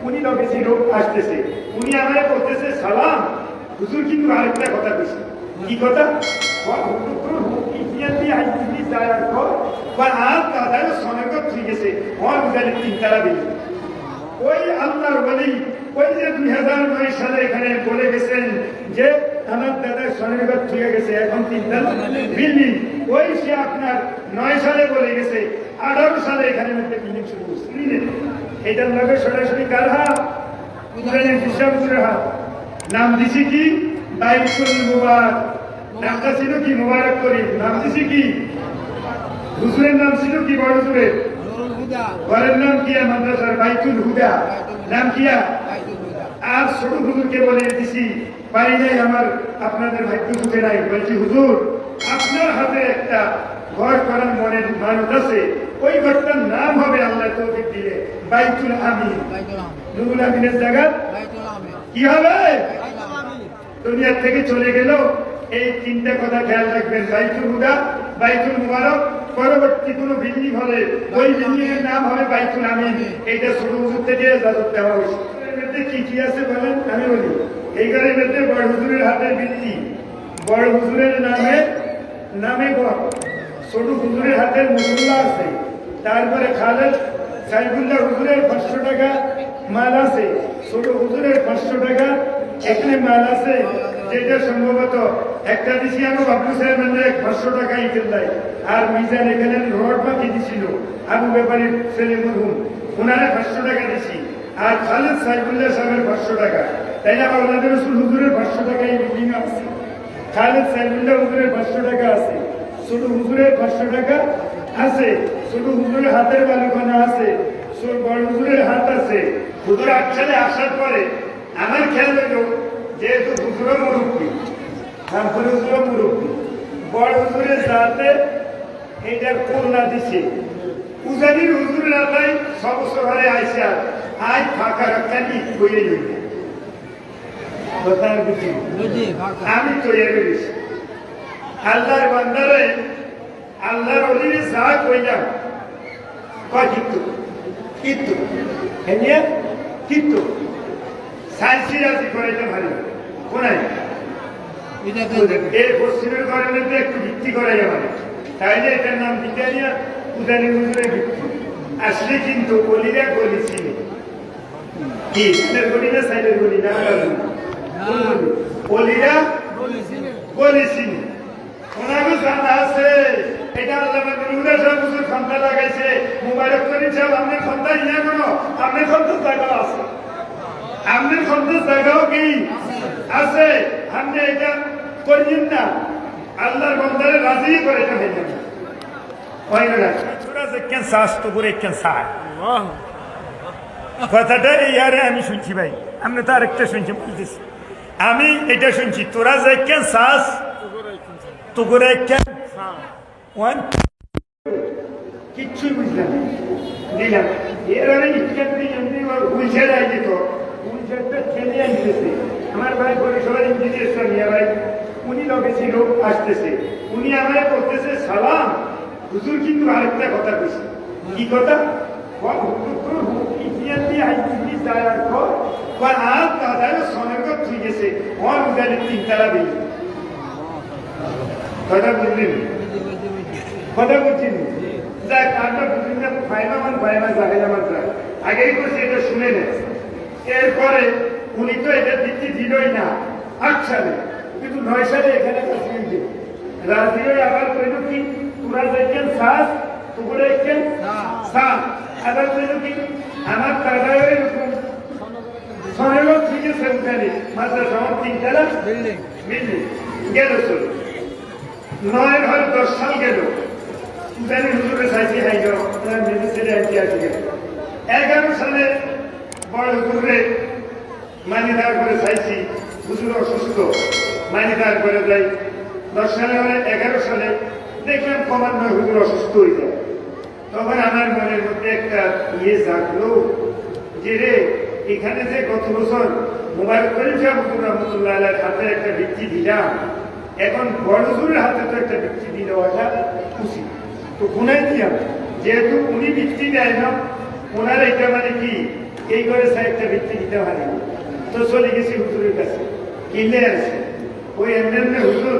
উনি নবীজি লোক আসতেছে, উনি আমারে করতেছে সালাম। হুজুর কিন্তু আরেকটা কথা কইছে। কি কথা? ওই আল্লাহর ওলি ওই যে 2009 সালে এখানে বলে গেছেন যে আমার দাদার স্বনির্ভর ঠিক গেছে, এখন 3 বিল্ডিং। ওই সে আপনার 9 সালে বলে গেছে, 18 সালে এখানে একটা বিল্ডিং শুরু করছে। এটার লগে সরাসরি কার হাত? হাত। নাম দিছি কি? বাইতুল মুবারক। নামটা ছিল কি? মুবারক করিম। নাম দিছি কি? হুজুরের নাম ছিল কি? বড় হুজুরের ঘরের নাম কি? মাদ্রাসার বাইতুল হুদা নাম কি? আর ছোট হুজুরকে বলে দিছি, পারি নাই আমার, আপনাদের ভাগ্য ঢুকে নাই। বলছি হুজুর আপনার হাতে একটা ঘর করার মনের মানুষ আছে, ওই ঘরটার নাম হবে আল্লাহ তৌফিক দিলে বাইতুল আমিন। নুরুল আমিনের জায়গা কি হবে? দুনিয়ার থেকে চলে গেল। এই 3টা কথা খেয়াল রাখবেন, বাইতুল হুদা, বাইতুল মুবারক, পরবর্তী কোন বিল্ডিং হলে ওই বিল্ডিং এর নাম হবে বাইতুল আমিন। এইটা ছোট হুজুর থেকে ইজাজত দেওয়া হয়েছে। কি কি আছে বলেন? আমি বলি, এই ঘরের মধ্যে বড় হুজুরের হাতের বৃত্তি, বড় হুজুরের নামে ছোট হুজুরের হাতের মুসল্লা আছে। তারপরে খালেদ সাইফুল্লাহ হুজুরের 500 টাকা মাল আছে, ছোট হুজুরের 500 টাকা এখানে মাল আছে, যেটা সম্ভবত একটা দিছি আমি বাবু সাহেবের 500 টাকা ইটের দেয়। আর মিজান এখানে রড বাকি দিছিল, আবু ব্যাপারীর ছেলে মরহুম, ওনারা 500 টাকা দিছি। আর খালেদ সাইফুল্লাহ সাহেবের 500 টাকা। তাই না? ওনাদের রসুল হুজুরের 500 টাকা এই বিল্ডিং আছে, খালেদ সাইফুল্লাহ হুজুরের 500 টাকা আছে, ছোট হুজুরের 500 টাকা আছে, ছোট হুজুরের হাতের বালুখানা আছে, বড় হুজুরের হাত আছে। হুজুর একসাথে আসার পরে আমার খেয়াল হইল, যেহেতু হুজুরও মুরব্বী, হুজুরও মুরব্বী, বড় হুজুরের যাতে এইটার কন্যা দিছে, উজানির হুজুরের আল্লাহ সব ঘরে আইসা আজ ফাঁকা রাখা নিয়ে বইয়ে লইল। আমি তৈরি করেছি আল্লাহর বান্দারে, আল্লাহর অলিরে যা কইলাম কিন্তু কিন্তু কিন্তু সাইন্সি রাজি করাইতে ভালো কোনাই এই পশ্চিমের ঘরের মধ্যে একটু ভিত্তি করাই আমার, তাইলে এটার নাম দিতে উদানি হুজুরের ভিত্তি আসলে। কিন্তু অলিরা গলি চিনি কি? গলি না সাইডের গলি না, অলিরা গলি চিনি। ওনাকে জানা আছে এটা আল্লাহ হুজুর ক্ষমতা লাগাইছে, মুবারক করিম সাহেব আপনার ক্ষমতা ইয়া কোনো, আপনার ক্ষমতা জায়গাও আছে, আপনার ক্ষমতা জায়গাও কি আছে। আপনি এটা করিয়েন না, আল্লাহর বন্দারে রাজি করে এটা হয়ে যাবে। কথাটা ইয়ারে আমি শুনছি ভাই, আপনি তো আরেকটা শুনছি বলতেছি। আমি এটা শুনছি, তোরা যে কেন চাস তো করে কিচ্ছুই বুঝলাম দিলাম। এর আগে হুইলচেয়ার আই যেত, হুইলচেয়ারটা ছেলে আনতেছে আমার ভাই পরিষেবার ইঞ্জিনিয়ার সামিয়া ভাই, উনি লগেছি লোক আসতেছে, উনি আমারে করতেছে সালাম। হুজুর কিন্তু আরেকটা কথা কইছে। কি কথা? কথা বুঝলেন? কথা বুঝছেন? আগেই করছে, এটা শুনে নেন। এরপরে উনি তো এটা দিতে দিলই না 8 সালে, কিন্তু 9 সালে এখানে রাজি হয়ে আবার কইল কি, তোরা দেখেন শ্বাস তোগুলো দেখেন শ্বাস, আবার কইল কি আমার টাকায় এরকম সনেরও ঠিক আছে উঠানে মাদ্রাসা আমার 3 বিল্ডিং গেল চলে 9 ঘর 10 সাল গেল। উঠানে হুজুরে চাইছি হাইল মেডিসিনে আনতে আসি গেল। 11 সালে বড় হুজুরে মানি দেওয়ার করে চাইছি, হুজুর অসুস্থ, মানি দেওয়ার করে যাই। 10 সালে 11 সালে দেখলাম ক্রমান্বয়ে হুজুর অসুস্থ হয়ে যায়। তখন আমার মনের মধ্যে একটা জাগলো যে রে, এখানে যে গত বছর মুবারক করিম সাহেব হুজুর রহমতুল্লাহ আলাইহির হাতে একটা ভিত্তি দিলাম, এখন বড় হুজুরের হাতে তো একটা ভিত্তি দিয়ে দেওয়াটা খুশি। তো গুনাই দিলাম, যেহেতু উনি ভিত্তি দেয় না, ওনার এটা মানে কি এই করে সাইডটা ভিত্তি দিতে পারি তো চলে গেছি হুজুরের কাছে কিনে আসে ওই এমনি হুজুর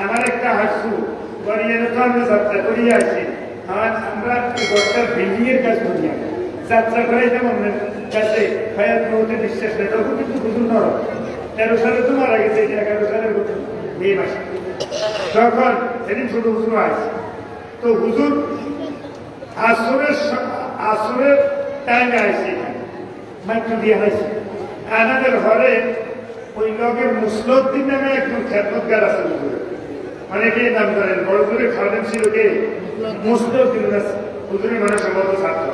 আমার একটা হাসু করিয়ানো তো আমরা যাত্রা করিয়ে আসি আমরা দশটার বিল্ডিং এর কাজ করি যাত্রা করাইতাম আপনার কাছে ফায়াত মহতে বিশ্বাস নেই তখন কিন্তু হুজুর নরম 13 সালে তো মারা গেছে 11 সালের মে মাসে তখন সেদিন ছোট হুজুর আসে তো হুজুর আসরের টাইমে আসে মাইক্রো দিয়ে আসে আমাদের ঘরে ওই লগের মুসলদ্দিন নামে একজন খ্যাতগার আছে অনেকে নাম করেন বড় করে খাওয়ান ছিল কে মুসলদ্দিন হুজুরের মানে সম্ভবত ছাত্র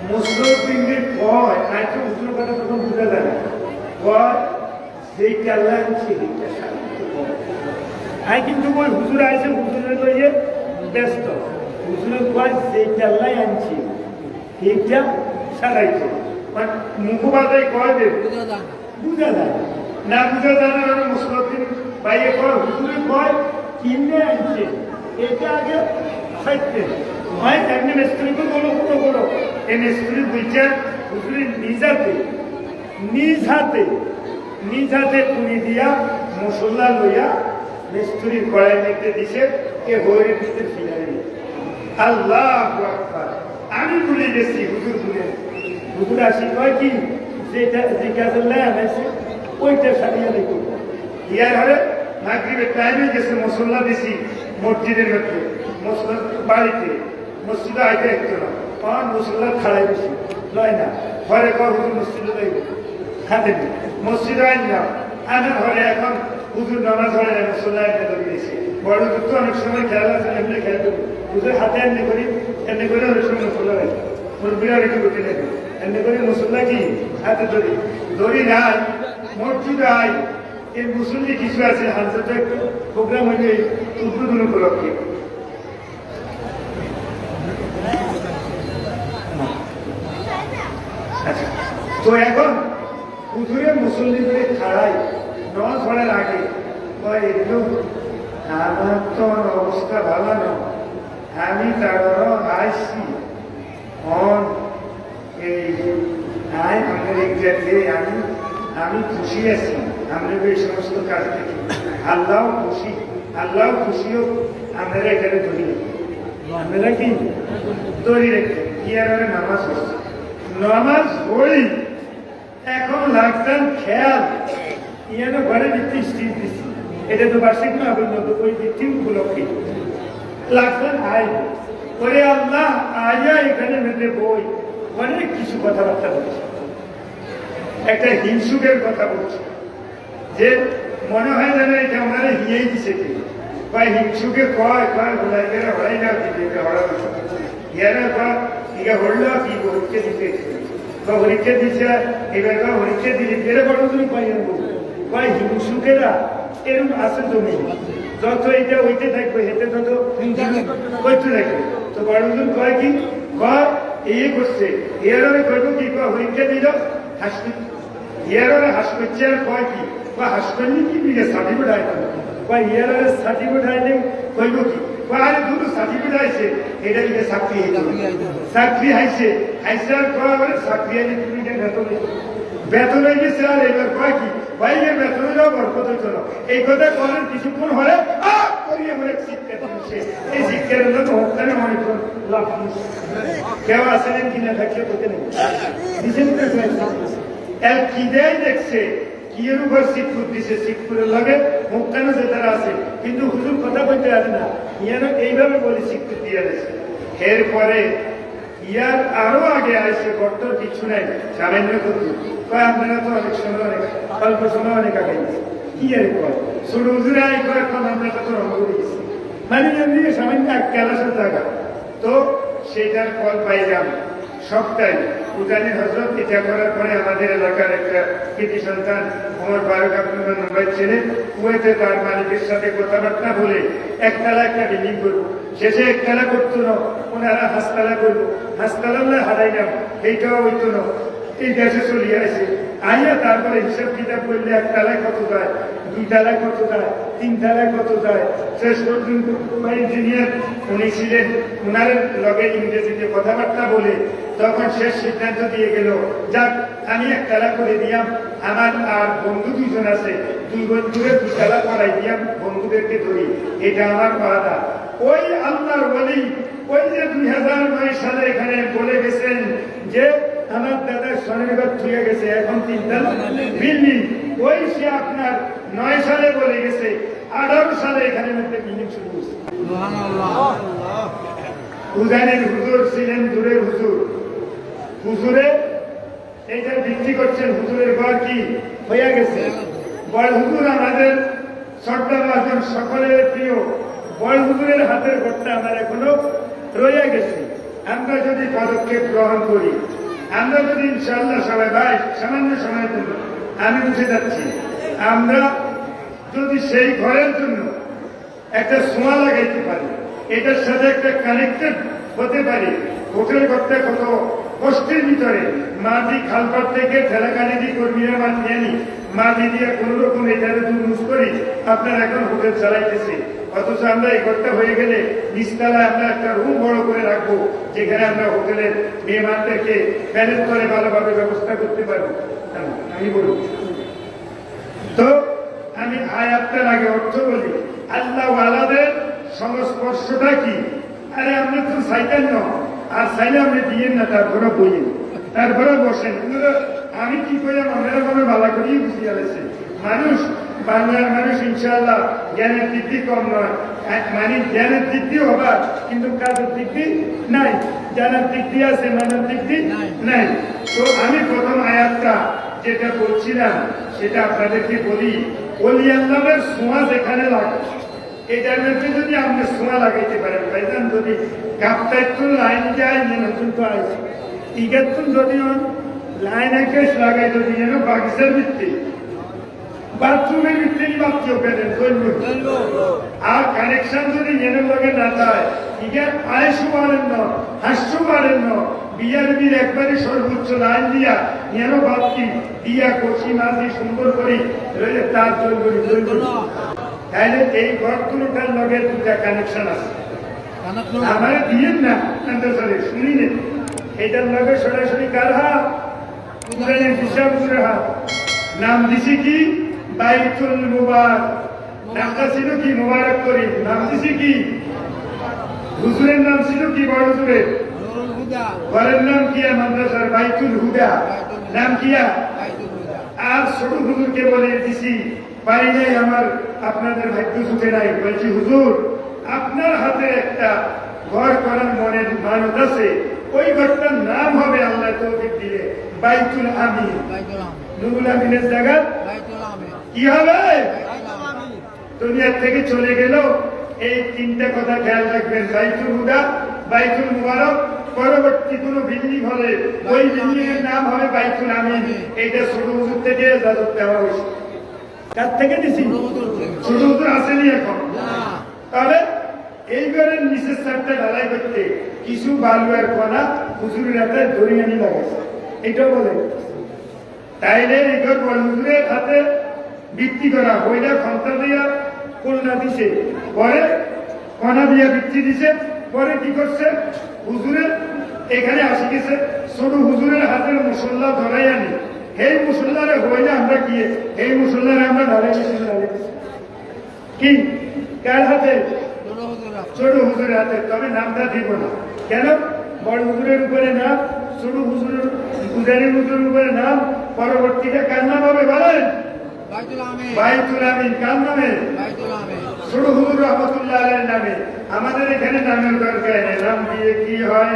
মুসলদ্দিনের কয় তাই তো হুজুরের কথা তখন বুঝা যায় না কয় যেই কাল্লা আনছে আই কিন্তু ওই হুজুর আছে হুজুরের লইয়ে ব্যস্ত হুজুরের কয় যেই কাল্লাই আনছি এইটা সারাইছে মুখবাজাই কয় যে বুঝা যায় না বুঝা যায় না মুসলদ্দিন বাইরে কয় হুজুরে কয় কিনে আনছে এটা আগে খাইতে হয় এমনি মিস্ত্রিকে বলো কোনো বলো এই মিস্ত্রি বুঝছে হুজুরে নিজ হাতে পুরি দিয়া মশলা লইয়া মিস্ত্রির কড়াই নিতে দিছে এ হয়ে দিতে ফিরাই আল্লাহ আকবার আমি ভুলে গেছি হুজুর আসি কয় কি যেটা যে কাজের লাইন আছে ওইটা সারিয়া দেখো ইয়ার হলে মাগরিবের টাইমে গেছে মশলা দিছি মসজিদের মধ্যে মশলা বাড়িতে মসজিদে আইতে একটু না কারণ মশলা খাড়াই বেশি লয় না ঘরে কর হুজুর মসজিদে যাইব হাতে মসজিদে আইন না আনার ঘরে এখন হুজুর নামাজ হয় না মশলা এনে ধরিয়েছে বড় হুজুর তো অনেক সময় খেয়াল আছে এমনি খেয়াল করি হুজুর হাতে এমনি করি এমনি করে অনেক সময় মশলা রাখি মুরব্বীরা রেখে উঠে নেবে এমনি করে মশলা কি হাতে ধরি নাই মসজিদে আই এই মুসল্লি কিছু আছে হালসাটা একটু প্রোগ্রাম হইলে উদ্বোধন উপলক্ষে আচ্ছা তো এখন হুজুরের মুসল্লিদের ছাড়াই নামাজ পড়ার আগে একটু আমার তো অবস্থা ভালো না আমি তারও আসছি এই আমি খুশি আছি আমরা এই সমস্ত কাজ থেকে আল্লাহ খুশিও আমরা এখানে ধরি আমরা কি ধরি রেখে কি আর নামাজ পড়ি এখন লাগতাম খেয়াল ইয়ান ঘরে ভিত্তি স্টিল দিচ্ছি এটা তো বার্ষিক না ওই ভিত্তি উপলক্ষে লাগতাম আয় ওরে আল্লাহ আয়া এখানে মেতে বই অনেক কিছু কথাবার্তা বলছে একটা হিংসুকের কথা বলছে যে মনে হয় যেন এটা ওনারা হিয়েই দিছে কি কয় হিংসুকে কয় ভোলাইকেরা হরাই না দিতে হরা ইয়ারা কয় ইগা হরলেও কি পরীক্ষা দিতে বা পরীক্ষা দিচ্ছে এবার কয় পরীক্ষা দিলে এরা বড় তুমি পাইয়েন কয় হিংসুকেরা এরকম আছে জমি যত এটা ওইতে থাকবে হেঁটে তত করতে থাকবে তো বড়জন কয় কি কয় এই করছে এর কইব কি কয় পরীক্ষা দিল হাসি এর হাসপাচ্ছে আর কয় কি বা হাসপালি কি দিলে সার্টিফিকেট আইতে বা এর সার্টিফিকেট আইলে কইব কি আরে দুটো সার্টিফিকেট আইছে এটা দিকে চাকরি হাইছে আর কয় বলে চাকরি আইলে তুমি বেতন হয়ে গেছে আর এবার কয় কি বাইরে বেতন হইলেও বরকত হইত না এই কথা করেন কিছুক্ষণ হলে করিয়ে বলে শিক্ষা দিচ্ছে এই শিক্ষার জন্য হকানে অনেক লাভ কেউ আসেন কিনা থাকছে করতে নেই কি দেয় দেখছে কি এর উপর শিক্ষক দিছে শিক্ষকের লগে মুক্তানো যে তারা আছে কিন্তু হুজুর কথা বলতে আসে না ইয়ানো এইভাবে বলে শিক্ষক দিয়ে দিয়েছে এরপরে ইয়ার আরো আগে আসছে বর্তর কিছু নাই সামান্য করতে কয় আপনারা তো অনেক সময় অনেক অল্প সময় অনেক আগে কি আর কয় ছোট হুজুরে আই কয় এখন আমরা কত রঙ করে গেছি মানে এমনি সামান্য এক ক্যালাসের জায়গা তো সেইটার ফল পাইলাম সবটাই উজানি হজরত এটা করার পরে আমাদের এলাকার একটা কৃতি সন্তান আমার ফারুক আব্দুল নম্বর ছেলে কুয়েতে তার মালিকের সাথে কথাবার্তা বলে একতলা একটা বিল্ডিং করবো শেষে একতলা করতো না ওনারা হাসতলা করবো হাসতলা হারাইলাম এইটাও হইতো না এই দেশে চলিয়ে আসে আইয়া তারপরে হিসাব কিতাব করলে এক তালায় কত যায়, দুই তালায় কত যায়, তিন তালায় কত যায়। শেষ পর্যন্ত ইঞ্জিনিয়ার উনি ছিলেন, ওনার লগে ইংরেজিতে কথাবার্তা বলে তখন শেষ সিদ্ধান্ত দিয়ে গেল, যাক আমি এক তালা করে দিয়াম, আমার আর বন্ধু দুজন আছে, দুই বন্ধুরে দুই তালা করাই দিয়াম, বন্ধুদেরকে ধরি, এটা আমার ওয়াদা। ওই আল্লাহর ওলি ওই যে 2009 সালে এখানে বলে গেছেন যে আমার দাদা স্বনির্ভর থুয়ে গেছে এখন 3 তালা বিল্ডিং, ওই সে আপনার 9 সালে বলে গেছে, 18 সালে এখানে মধ্যে বিল্ডিং শুরু হয়েছে। উজানের হুজুর ছিলেন দূরের হুজুর, হুজুরে এইটা বিক্রি করছেন, হুজুরের ঘর কি হয়ে গেছে। বড় হুজুর আমাদের সর্দার মহাজন সকলের প্রিয় বড় হুজুরের হাতের ঘরটা আমার এখনো রয়ে গেছে। আমরা যদি পদক্ষেপ গ্রহণ করি, আমরা যদি ইনশাআল্লাহ সবাই ভাই সামান্য সময়ের জন্য আমি উঠে যাচ্ছি, আমরা যদি সেই ঘরের জন্য একটা সোয়া লাগাইতে পারি, এটার সাথে একটা কানেক্টেড হতে পারি। হোটেল করতে কত কষ্টের ভিতরে মাটি খালপাট থেকে ঠেলাকানি দিয়ে কর্মীরা মাঠ নিয়ে নি, মাটি দিয়ে কোন রকম এটারে দুর্মুষ করি আপনার এখন হোটেল চালাইতেছে। অথচ আমরা এই ঘরটা হয়ে গেলে নিচতলায় আমরা একটা রুম বড় করে রাখবো, যেখানে আমরা হোটেলের মেহমানদেরকে ম্যানেজ করে ভালোভাবে ব্যবস্থা করতে পারবো। আমি বলব তো আমি আয়াতটার আগে অর্থ বলি, আল্লাহ ওয়ালাদের সংস্পর্শটা কি? আরে আমরা তো চাইতেন না, আর চাইলে আপনি দিয়েন না, তারপরে বইয়েন, তারপরে বসেন। আমি কি করলাম আমরা ভাবে ভালো করেই বুঝিয়ে গেছে। মানুষ বাংলার মানুষ ইনশাআল্লাহ জ্ঞানের দিক দিয়ে কম নয়, মানে জ্ঞানের দিক দিয়ে হবার, কিন্তু কাজের দিক দিয়ে নাই। জানার দিক দিয়ে আছে, মানার দিক দিয়ে নাই। তো আমি প্রথম আয়াতটা যেটা বলছিলাম সেটা আপনাদেরকে বলি, ওলি আল্লাহের ছোঁয়া যেখানে লাগে, এটার মধ্যে যদি আপনি ছোঁয়া লাগাইতে পারেন ভাইজান, যদি কাপ্তাইতুল লাইন যায় নতুন তো আইছে ইগাতুল যদি লাইন একেশ লাগাই যদি যেন বাগিচার ভিত্তি বাথরুমের ভিত্তি বাচ্চা পেলেন আর কানেকশন যদি জেনের লগে না যায়, ইগার আয়সু পারেন না, হাস্য পারেন না, বিআরবির একবারে সর্বোচ্চ লাইন দিয়া যেন বাপকি দিয়া কচি মাঝি সুন্দর করে তার চলবে। তাহলে এই ঘরগুলোটার লগে দুটা কানেকশন আছে, আমার দিয়েন না শুনি নেই, এটার লগে সরাসরি কার হাত? হিসাব করে হাত। নাম দিছি কি বাইতুল মুবারক, নামটা ছিল কি মুবারক করি, নাম দিছি কি? হুজুরের নাম ছিল কি? বড় হুজুরের ঘরের নাম কি? মাদ্রাসার বাইতুল হুদা নাম কিয়া। আর ছোট হুজুরকে বলে দিছি, পারি নাই আমার, আপনাদের ভাগ্য সুখে নাই। বলছি হুজুর আপনার হাতে একটা ঘর করার মনের মানত আছে, ওই ঘরটার নাম হবে আল্লাহ তৌফিক দিলে বাইতুল আমিন। নুরুল আমিনের জায়গা কি হবে? দুনিয়ার থেকে চলে গেল। এই তিনটা কথা খেয়াল রাখবেন, বাইতুল হুদা, বাইতুল মুবারক, পরবর্তী কোন বিল্ডিং হলে ওই বিল্ডিং এর নাম হবে বাইতুল আমিন। এইটা ছোট হুজুর থেকে ইজাজত দেওয়া হয়েছে। কার থেকে দিছি? ছোট হুজুর আসেনি এখন। তবে এই ঘরের নিচের চারটা ঢালাই করতে কিছু বালু আর কণা হুজুরের হাতে দড়িয়ানি লাগাইছে, এটাও বলে। তাইলে এই ঘর বড় হুজুরের হাতে বিক্রি করা হইলে ক্ষমতা দিয়া কন্যা দিছে, পরে কণা দিয়া বিক্রি দিছে, পরে কি করছে হুজুরের এখানে আসি গেছে, ছোট হুজুরের হাতের মুসল্লা ধরাই আনি, এই মুসল্লারে হইলে আমরা গিয়ে এই মুসল্লারে আমরা ধরাই গেছি। কি কার হাতে? ছোট হুজুরের হাতে। তবে নামটা দিব না, কেন? বড় হুজুরের উপরে নাম, ছোট হুজুরের পূজারীর হুজুরের উপরে নাম, পরবর্তীতে কার নাম হবে বলেন? বাইতুল আমিন। কার নামে? ছোট হুজুর রহমতুল্লাহ আলাইহির নামে। আমাদের এখানে নামের দরকার নেই, নাম দিয়ে কি হয়?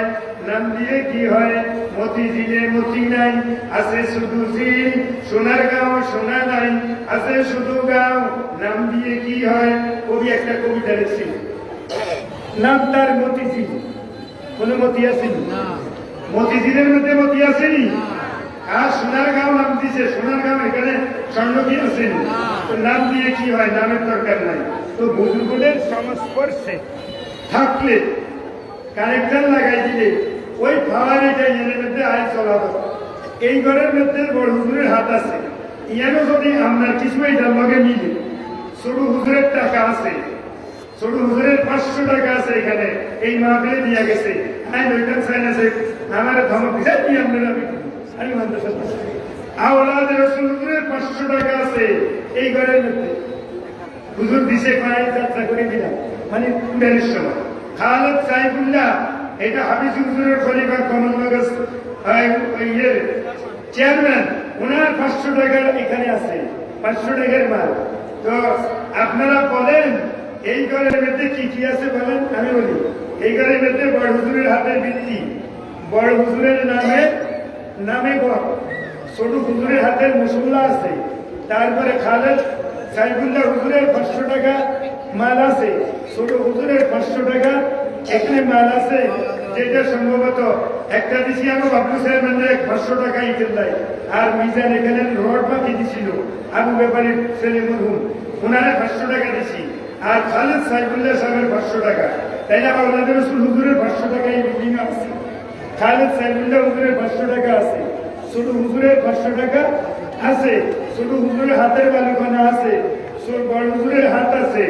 নাম দিয়ে কি হয়? মতিঝিলে মতি নাই, আছে শুধু ঝিল, সোনার গাঁও সোনা নাই, আছে শুধু গাঁও, নাম দিয়ে কি হয়? কবি একটা কবিতা লিখছিল, নাম তার মতিঝিল। কোন মতি আসেনি? মতিঝিলের মধ্যে মতি আসেনি। আর সোনার গাঁও নাম দিছে, সোনার গাঁও এখানে স্বর্ণ কি আসেনি? নাম দিয়ে কি হয়? নামের দরকার নাই। তো বুজুর্গদের সংস্পর্শে থাকলে কানেকশন লাগাই দিলে ওই ফাওয়ারিটা এর মধ্যে আয় চলাবে। এই ঘরের মধ্যে বড় হুজুরের হাত আছে, ইয়ানো যদি আমরা কিছু এটার লগে মিলে, ছোট হুজুরের টাকা আছে, ছোট হুজুরের 500 টাকা আছে, এখানে এই মাহফিলে দিয়া গেছে, আমি ওইখান চাই আছে আমার ধমক দিচ্ছে কি আপনারা আমি মানতে চাচ্ছি আওলাদের রসুল হুজুরের 500 টাকা আছে এই ঘরের মধ্যে, হুজুর দিছে কয় যাত্রা করে দিলাম মানে কুড়ালের সময়। খালেদ সাইফুল্লাহ এটা হাফিজ হুজুরের খলিফা কমলনগর ইয়ের চেয়ারম্যান, ওনার 500 টাকা এখানে আছে, 500 টাকার মাল। তো আপনারা বলেন এই ঘরের মধ্যে কি কি আছে বলেন, আমি বলি এই ঘরের মধ্যে বড় হুজুরের হাতের বৃত্তি, বড় হুজুরের নামে ছোট হুজুরের হাতের মুসল্লা আছে, তারপরে খালেদ সাইফুল্লাহ হুজুরের 500 টাকা মাল আছে, ছোট হুজুরের 500 টাকা এখানে মাল আছে, যেটা সম্ভবত একটা দিছি আমি বাবু সাহেব 500 টাকা ইতেল্লাই, আর মিজান এখানে রড বাকি দিছিল আবু ব্যাপারীর ছেলে মরহুম, ওনারা 500 টাকা দিছি, আর খালেদ সাইফুল্লাহ সাহেবের 500 টাকা, তাই না? ওনাদের রসুল হুজুরের 500 টাকা এই বিল্ডিং আছে, খালেদ সাইফুল্লাহ হুজুরের 500 টাকা আছে, ছোট হুজুরের 500 টাকা আছে, ছোট হুজুরের হাতের বালুখানা আছে, বড় হুজুরের হাত আছে,